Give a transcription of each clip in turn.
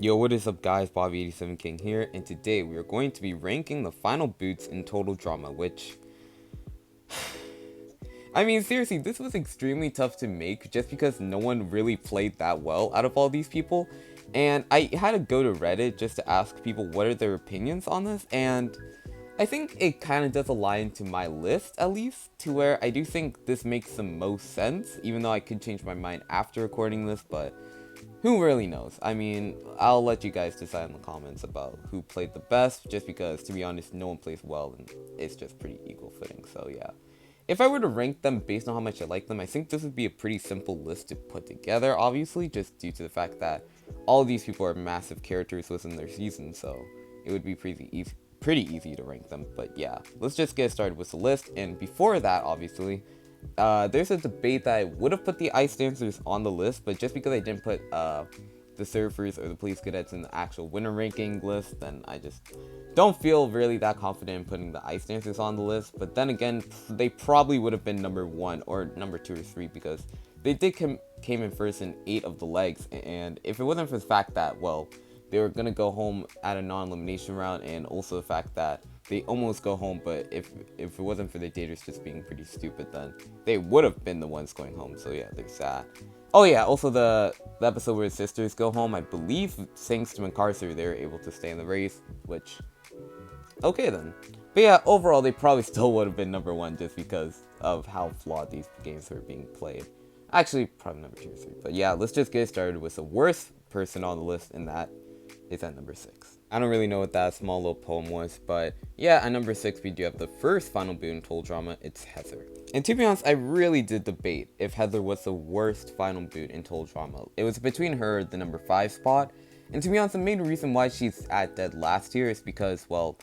Yo, what is up guys, Bobby87 King here, and today we are going to be ranking the final boots in Total Drama, which, I mean seriously, this was extremely tough to make just because no one really played that well out of all these people, and I had to go to Reddit just to ask people what are their opinions on this, and I think it kind of does align to my list at least, to where I do think this makes the most sense, even though I could change my mind after recording this, but who really knows? I mean, I'll let you guys decide in the comments about who played the best, just because, to be honest, no one plays well, and it's just pretty equal footing, so yeah. If I were to rank them based on how much I like them, I think this would be a pretty simple list to put together, obviously, just due to the fact that all of these people are massive characters within their season, so it would be pretty easy to rank them. But yeah, let's just get started with the list, and before that, obviously, there's a debate that I would have put the ice dancers on the list, but just because I didn't put the surfers or the police cadets in the actual winner ranking list, then I just don't feel really that confident in putting the ice dancers on the list. But then again, they probably would have been number 1 or number 2 or 3 because they did came in first in 8 of the legs, and if it wasn't for the fact that, well, they were gonna go home at a non-elimination round, and also the fact that they almost go home, but if it wasn't for the daters just being pretty stupid, then they would have been the ones going home. So yeah, there's that. Oh yeah, also the episode where the sisters go home, I believe thanks to MacArthur, they were able to stay in the race, which, okay then. But yeah, overall, they probably still would have been number 1 just because of how flawed these games were being played. Actually, probably number 2 or 3. But yeah, let's just get started with the worst person on the list, and that is at number 6. I don't really know what that small little poem was, but yeah, at number 6 we do have the first final boot in Total Drama. It's Heather. And to be honest, I really did debate if Heather was the worst final boot in Total Drama. It was between her, the number 5 spot, and to be honest, the main reason why she's at dead last here is because, well,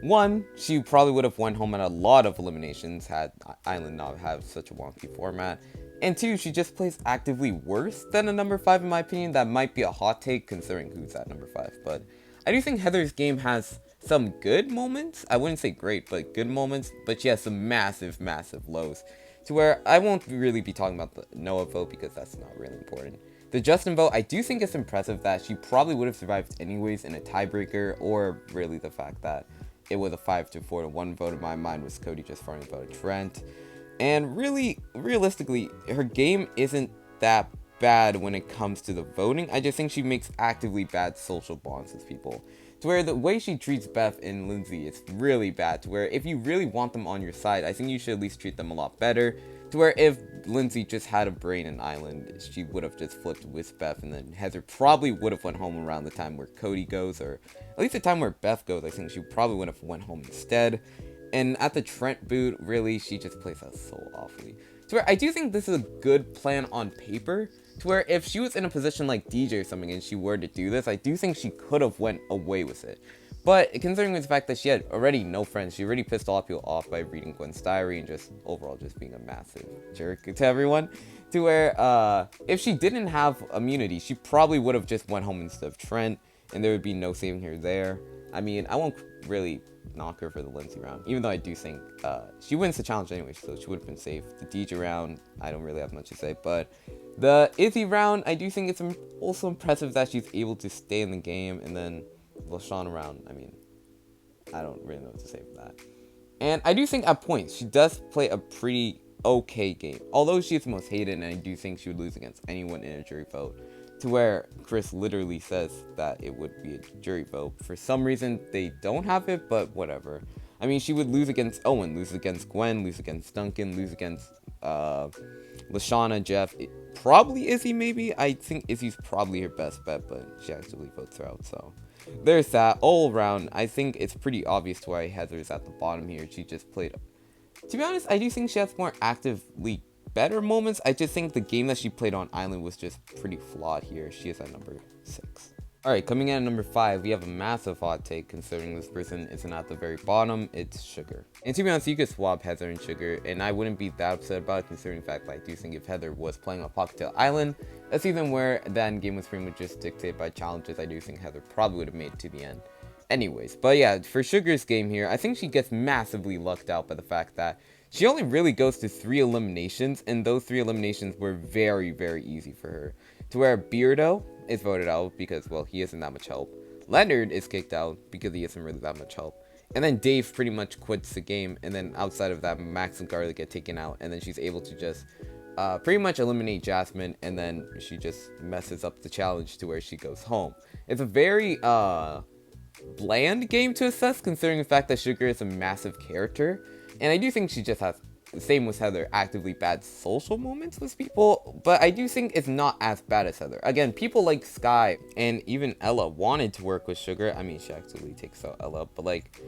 1, she probably would have went home at a lot of eliminations had Island not have such a wonky format. And 2, she just plays actively worse than a number 5 in my opinion. That might be a hot take considering who's at number 5, but I do think Heather's game has some good moments. I wouldn't say great, but good moments, but she has some massive lows, to where I won't really be talking about the Noah vote because that's not really important. The Justin vote, I do think it's impressive that she probably would have survived anyways in a tiebreaker, or really the fact that it was a 5 to 4 to 1 vote in my mind with Cody just farting about Trent. And really, realistically, her game isn't that bad when it comes to the voting. I just think she makes actively bad social bonds with people, to where the way she treats Beth and Lindsay is really bad, to where if you really want them on your side, I think you should at least treat them a lot better, to where if Lindsay just had a brain in Island, she would have just flipped with Beth, and then Heather probably would have went home around the time where Cody goes, or at least the time where Beth goes. I think she probably would have went home instead. And at the Trent boot, really, she just plays that so awfully. To where I do think this is a good plan on paper, to where if she was in a position like DJ or something and she were to do this, I do think she could have went away with it. But considering the fact that she had already no friends, she already pissed a lot of people off by reading Gwen's diary and just overall just being a massive jerk to everyone, to where if she didn't have immunity, she probably would have just went home instead of Trent, and there would be no saving her there. I mean, I won't really knock her for the Lindsay round, even though I do think she wins the challenge anyway, so she would have been safe. The DJ round, I don't really have much to say, but the Izzy round, I do think it's also impressive that she's able to stay in the game, and then LaShawn round, I mean, I don't really know what to say for that. And I do think at points, she does play a pretty okay game, although she's the most hated, and I do think she would lose against anyone in a jury vote, to where Chris literally says that it would be a jury vote. For some reason, they don't have it, but whatever. I mean, she would lose against Owen, lose against Gwen, lose against Duncan, lose against Lashana, Jeff, probably Izzy maybe. I think Izzy's probably her best bet, but she actually votes her out, so there's that. All around, I think it's pretty obvious why Heather's at the bottom here. She just played, to be honest, I do think she has more actively better moments. I just think the game that she played on Island was just pretty flawed here. She is at number 6. Alright, coming in at number 5, we have a massive hot take considering this person isn't at the very bottom. It's Sugar. And to be honest, you could swap Heather and Sugar, and I wouldn't be that upset about it considering the fact that I do think if Heather was playing on Pocketail Island, a season where that game was pretty much just dictated by challenges, I do think Heather probably would have made it to the end anyways. But yeah, for Sugar's game here, I think she gets massively lucked out by the fact that she only really goes to 3 eliminations, and those 3 eliminations were very easy for her. To where Beardo, is voted out because, well, he isn't that much help. Leonard is kicked out because he isn't really that much help. And then Dave pretty much quits the game, and then outside of that, Max and Garlic get taken out, and then she's able to just pretty much eliminate Jasmine, and then she just messes up the challenge to where she goes home. It's a very bland game to assess, considering the fact that Sugar is a massive character, and I do think she just has, same with Heather, actively bad social moments with people, but I do think it's not as bad as Heather. Again, people like Sky and even Ella wanted to work with Sugar. I mean, she actually takes out Ella, but like,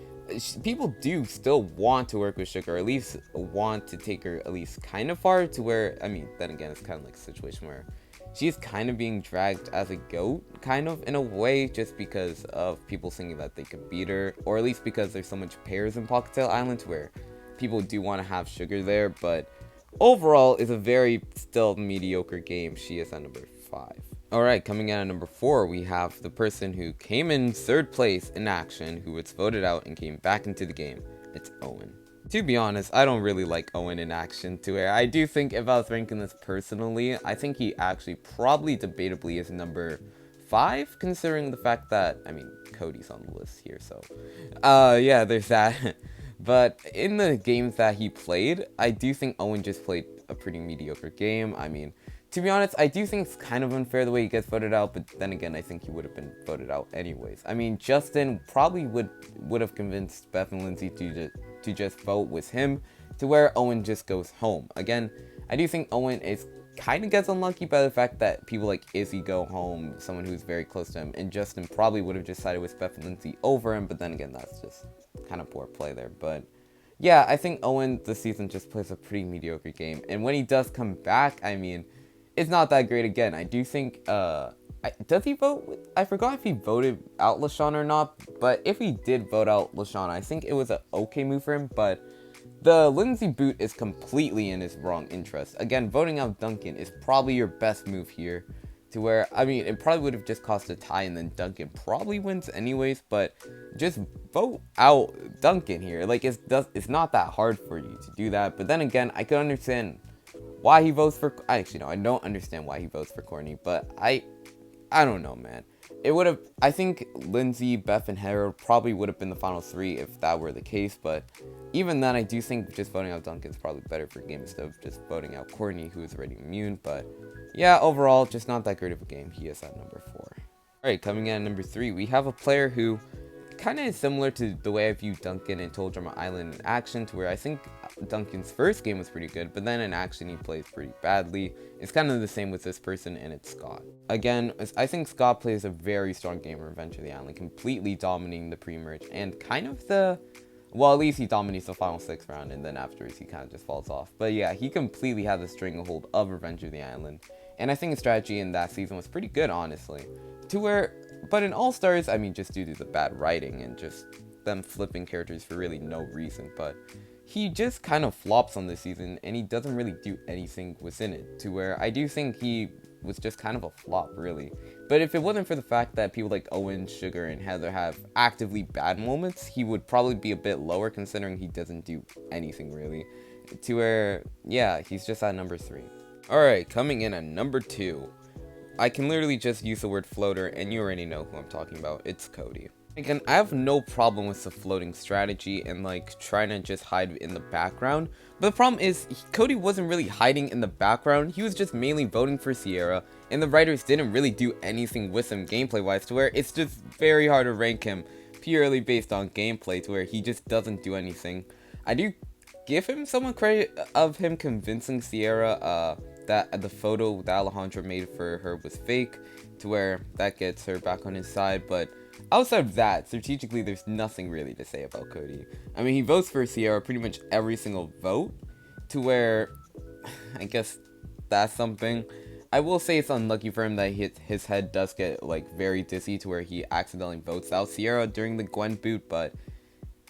people do still want to work with Sugar, or at least want to take her at least kind of far to where, I mean, then again, it's kind of like a situation where she's kind of being dragged as a goat, kind of, in a way, just because of people thinking that they could beat her, or at least because there's so much pairs in Pocketail Island where people do want to have Sugar there, but overall, it's a very still mediocre game. She is at number 5. Alright, coming in at number 4, we have the person who came in 3rd place in action, who was voted out and came back into the game. It's Owen. To be honest, I don't really like Owen in action to where I do think if I was ranking this personally, I think he actually probably debatably is number 5, considering the fact that, I mean, Cody's on the list here, so yeah, there's that. But in the games that he played, I do think Owen just played a pretty mediocre game. I mean, to be honest, I do think it's kind of unfair the way he gets voted out, but then again, I think he would have been voted out anyways. I mean, Justin probably would have convinced Beth and Lindsay to just vote with him, to where Owen just goes home. Again, I do think Owen is kind of gets unlucky by the fact that people like Izzy go home, someone who's very close to him, and Justin probably would have just sided with Beth and Lindsay over him, but then again, that's just kind of poor play there. But yeah, I think Owen this season just plays a pretty mediocre game, and when he does come back, I mean, it's not that great again. I do think, does he vote? I forgot if he voted out LaShawn or not, but if he did vote out LaShawn, I think it was an okay move for him, but the Lindsay boot is completely in his wrong interest. Again, voting out Duncan is probably your best move here, to where, I mean, it probably would have just cost a tie and then Duncan probably wins anyways, but just vote out Duncan here. Like, it's not that hard for you to do that, but then again, I could understand why he votes for, actually no, I don't understand why he votes for Courtney, but I don't know, man. It would have, I think Lindsay, Beth, and Harold probably would have been the final 3 if that were the case, but even then, I do think just voting out Duncan is probably better for a game instead of just voting out Courtney, who is already immune, but yeah, overall, just not that great of a game. He is at number 4. Alright, coming in at number 3, we have a player who kind of is similar to the way I view Duncan in Total Drama Island in action, to where I think Duncan's first game was pretty good, but then in action he plays pretty badly. It's kind of the same with this person, and it's Scott. Again, I think Scott plays a very strong game of Revenge of the Island, completely dominating the pre-merge, and kind of well, at least he dominates the final 6 round, and then afterwards he kind of just falls off. But yeah, he completely had the stranglehold of Revenge of the Island, and I think his strategy in that season was pretty good, honestly. To where, but in All-Stars, I mean, just due to the bad writing and just them flipping characters for really no reason, but he just kind of flops on this season, and he doesn't really do anything within it, to where I do think he was just kind of a flop, really. But if it wasn't for the fact that people like Owen, Sugar, and Heather have actively bad moments, he would probably be a bit lower, considering he doesn't do anything, really. To where, yeah, he's just at number 3. Alright, coming in at number 2. I can literally just use the word floater, and you already know who I'm talking about. It's Cody. Again, I have no problem with the floating strategy and like trying to just hide in the background, but the problem is Cody wasn't really hiding in the background. He was just mainly voting for Sierra, and the writers didn't really do anything with him gameplay wise, to where it's just very hard to rank him purely based on gameplay, to where he just doesn't do anything. I do give him some credit of him convincing Sierra that the photo that Alejandro made for her was fake, to where that gets her back on his side. But outside of that, strategically, there's nothing really to say about Cody. I mean, he votes for Sierra pretty much every single vote, to where I guess that's something. I will say it's unlucky for him that his head does get like very dizzy, to where he accidentally votes out Sierra during the Gwen boot, but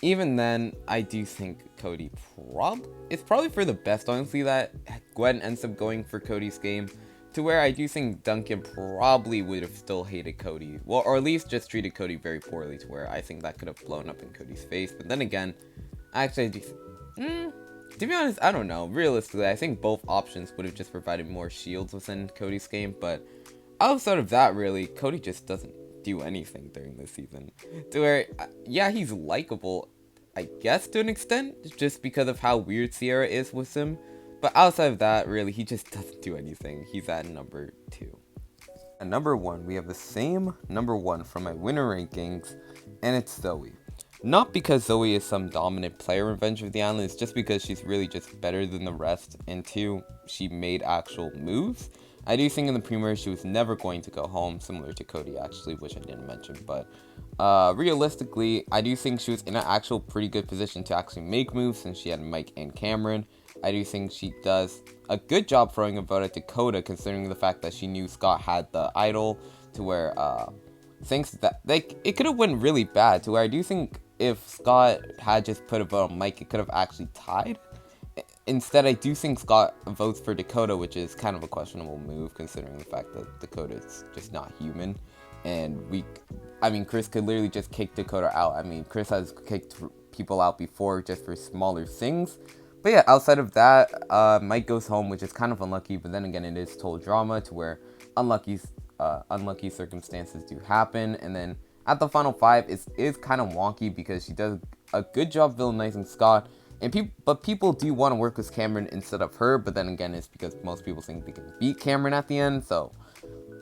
even then, I do think Cody it's probably for the best, honestly, that Gwen ends up going for Cody's game, to where I do think Duncan probably would have still hated Cody, well, or at least just treated Cody very poorly, to where I think that could have blown up in Cody's face. But then again, actually, I do to be honest, I don't know. Realistically, I think both options would have just provided more shields within Cody's game, but outside of that, really, Cody just doesn't do anything during this season. To where, yeah, he's likable, I guess, to an extent, just because of how weird Sierra is with him. But outside of that, really, he just doesn't do anything. He's at number 2. At number 1, we have the same number 1 from my winner rankings, and it's Zoe. Not because Zoe is some dominant player in Revenge of the Island, it's just because she's really just better than the rest, and 2, she made actual moves. I do think in the premiere she was never going to go home, similar to Cody actually, which I didn't mention, but realistically, I do think she was in an actual pretty good position to actually make moves since she had Mike and Cameron. I do think she does a good job throwing a vote at Dakota, considering the fact that she knew Scott had the idol, to where things that it could have went really bad, to where I do think if Scott had just put a vote on Mike, it could have actually tied. Instead, I do think Scott votes for Dakota, which is kind of a questionable move, considering the fact that Dakota is just not human. And Chris could literally just kick Dakota out. I mean, Chris has kicked people out before just for smaller things. But yeah, outside of that, Mike goes home, which is kind of unlucky. But then again, it is total drama, to where unlucky circumstances do happen. And then at the final 5, it is kind of wonky because she does a good job villainizing Scott. But people do want to work with Cameron instead of her. But then again, it's because most people think they can beat Cameron at the end. So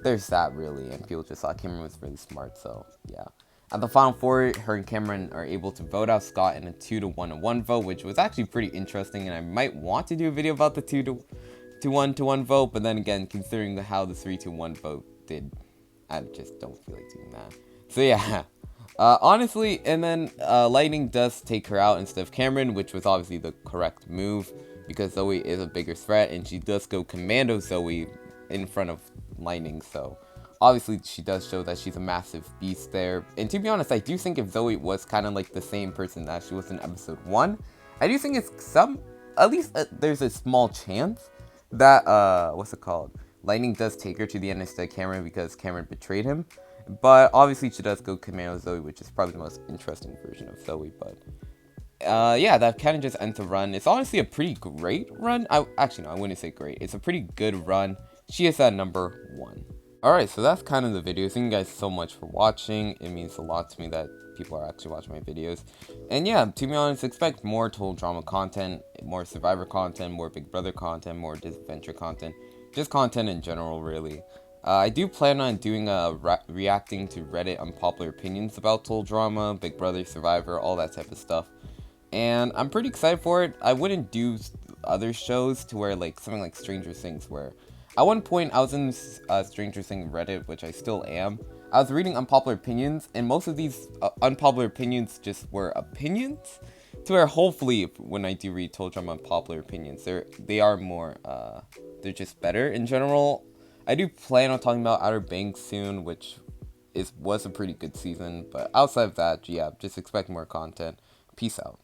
there's that, really. And people just thought Cameron was really smart. So yeah. At the final 4, her and Cameron are able to vote out Scott in a 2-1-1 vote, which was actually pretty interesting. And I might want to do a video about the 2-1-1 vote. But then again, considering how the 3-2-1 vote did, I just don't feel like doing that. So yeah. Honestly, and then Lightning does take her out instead of Cameron, which was obviously the correct move because Zoe is a bigger threat, and she does go commando Zoe in front of Lightning, so obviously she does show that she's a massive beast there. And to be honest, I do think if Zoe was kind of like the same person that she was in episode 1, I do think it's at least there's a small chance that, Lightning does take her to the end instead of Cameron because Cameron betrayed him. But obviously she does go commando Zoe, which is probably the most interesting version of Zoe. But yeah, that kind of just ends the run. It's honestly a pretty great run. I wouldn't say great. It's a pretty good run. She is at number 1. Alright, so that's kind of the video. Thank you guys so much for watching. It means a lot to me that people are actually watching my videos. And yeah, to be honest, expect more Total Drama content, more Survivor content, more Big Brother content, more Disadventure content. Just content in general, really. I do plan on doing reacting to Reddit unpopular opinions about Total Drama, Big Brother, Survivor, all that type of stuff. And I'm pretty excited for it. I wouldn't do other shows to where, like, something like Stranger Things, where at one point I was in Stranger Things Reddit, which I still am. I was reading unpopular opinions, and most of these unpopular opinions just were opinions. To where hopefully when I do read Total Drama unpopular opinions, they are more, they're just better in general. I do plan on talking about Outer Banks soon, which was a pretty good season. But outside of that, yeah, just expect more content. Peace out.